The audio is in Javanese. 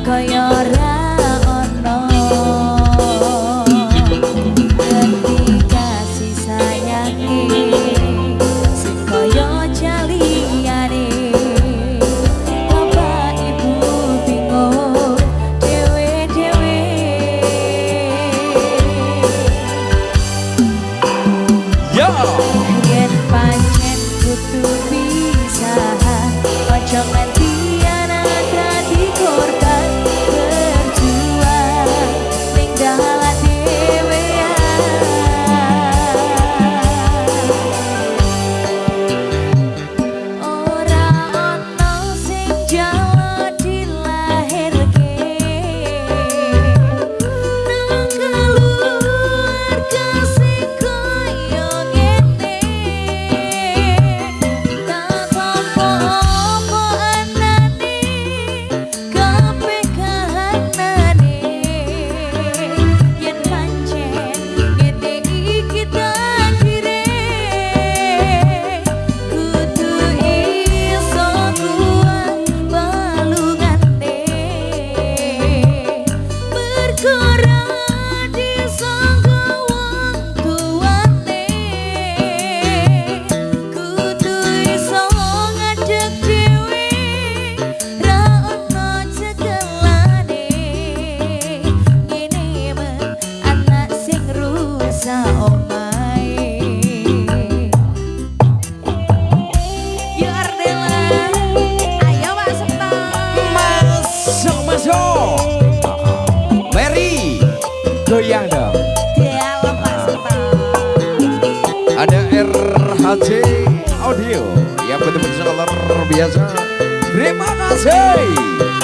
kaya ora ono ngerti kasih sayange sing kaya jaliyane bapak ibu bingung dewe-dewe Yo yen pancen kudu pisahan ojo nganti anak dadi korban berjuang ning dalan dhewean ora ono sing jalo dilahirke nang keluarga sing koyo ngene tak apa-apa anane kabeh kahanane yen pancen ngene iki takdire kudu iso kuat balungane perkara disangka wong tuane kudu iso ngadeg dhewe ra ono cekelane ngene men anak sing rusak omahe ya Ardela ayo masuk masuk masuk Mary goyang dong dalam masuk ada RHC Audio yang betul-betul luar biasa. Terima kasih.